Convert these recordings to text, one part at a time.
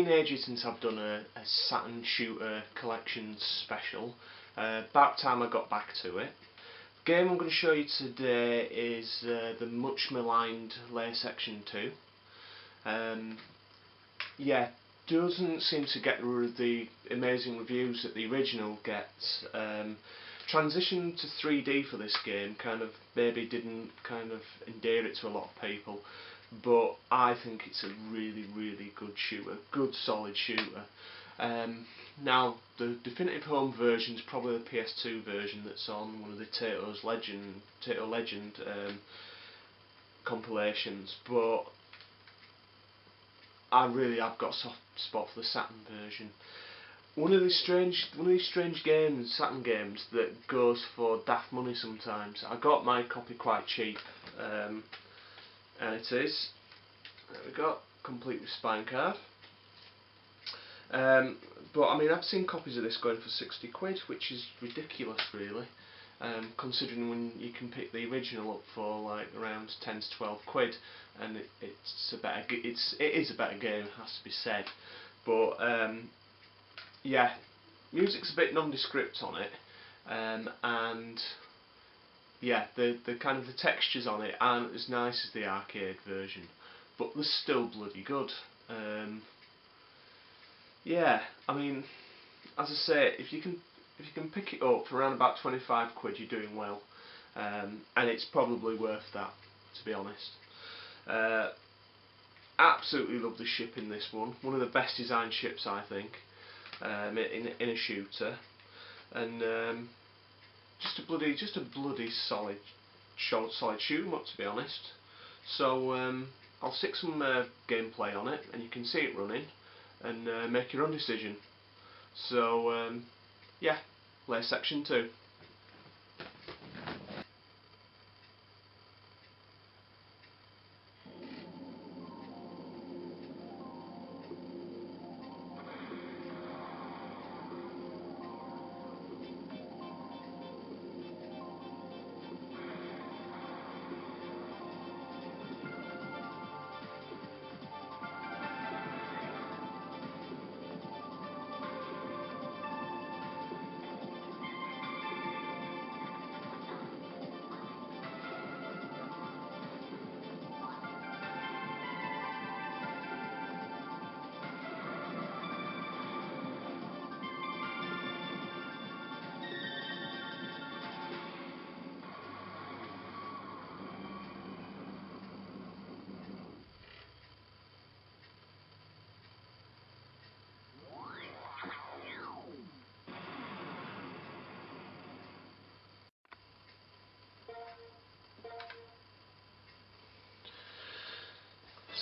been ages since I've done a Saturn shooter collections special. About time I got back to it. The game I'm going to show you today is the much maligned Layer Section 2. Yeah, doesn't seem to get the amazing reviews that the original gets. Transition to 3D for this game kind of maybe didn't kind of endear it to a lot of people, but I think it's a really good shooter, good solid shooter. Now the definitive home version is probably the PS2 version that's on one of the Tato Legend compilations, but I really have got a soft spot for the Saturn version. One of these strange games, Saturn games, that goes for daft money sometimes. I got my copy quite cheap, and it is, there we go, complete with spine card. But I mean, I've seen copies of this going for 60 quid, which is ridiculous really, considering when you can pick the original up for like around 10 to 12 quid, and it is a better game, it has to be said. But yeah, music's a bit nondescript on it, and yeah, the kind of the textures on it aren't as nice as the arcade version, but they're still bloody good. Yeah, I mean, as I say, if you can pick it up for around about 25 quid, you're doing well, and it's probably worth that, to be honest. Absolutely love the ship in this one. One of the best designed ships, I think, in a shooter, and just a bloody solid shoot 'em up, to be honest. So I'll stick some gameplay on it, and you can see it running, and make your own decision. So yeah, Layer Section 2.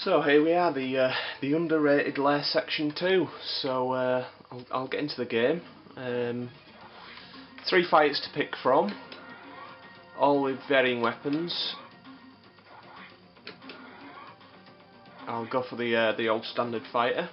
So here we are, the underrated Layer Section 2. So I'll get into the game. 3 fighters to pick from, all with varying weapons. I'll go for the old standard fighter.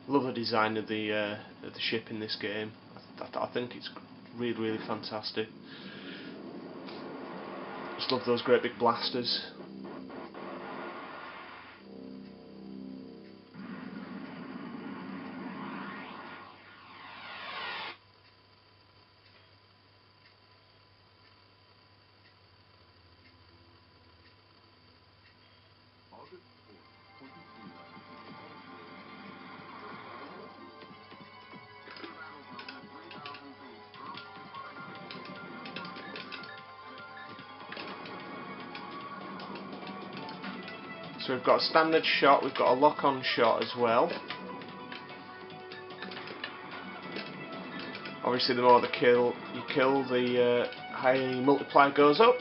Love the design of the ship in this game. I think it's really fantastic. Just love those great big blasters. So we've got a standard shot, we've got a lock-on shot as well. Obviously the more you kill, the higher your multiplier goes up.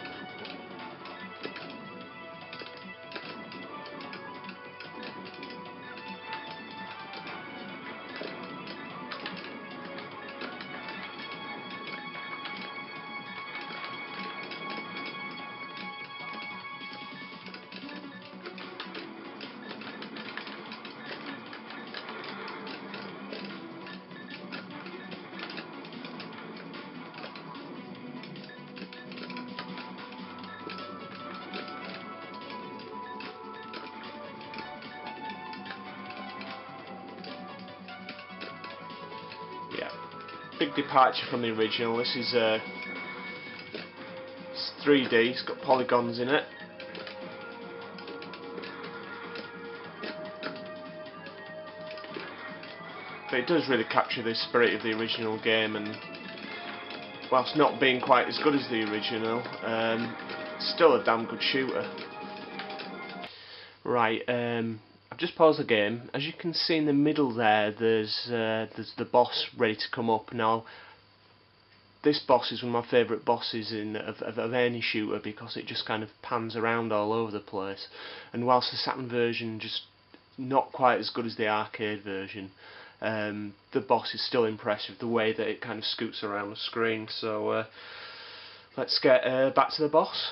big departure from the original. This is it's 3D, it's got polygons in it. But it does really capture the spirit of the original game, and whilst not being quite as good as the original, it's still a damn good shooter. Right, I've just paused the game. As you can see in the middle there's the boss ready to come up. Now, this boss is one of my favourite bosses of any shooter, because it just kind of pans around all over the place. And whilst the Saturn version just not quite as good as the arcade version, the boss is still impressive, the way that it kind of scoots around the screen. So let's get back to the boss.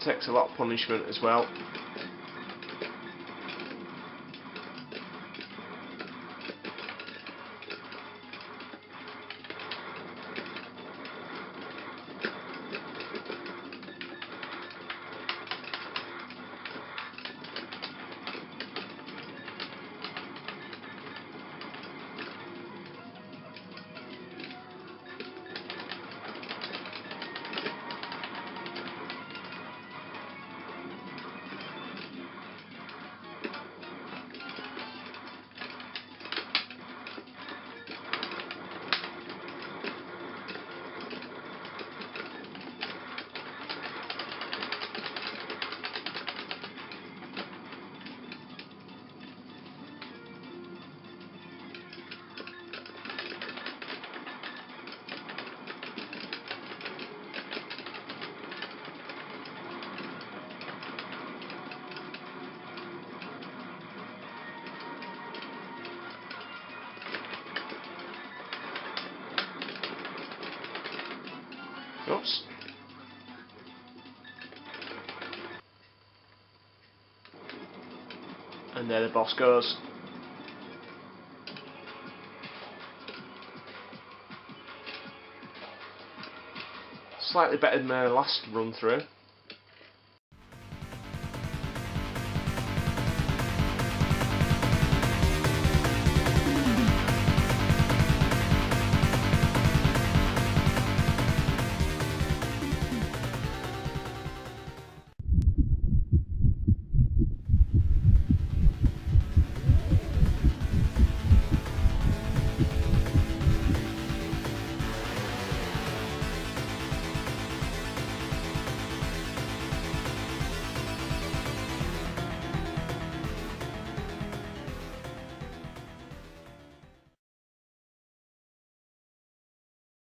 Takes a lot of punishment as well. Oops. And there the boss goes. Slightly better than my last run through.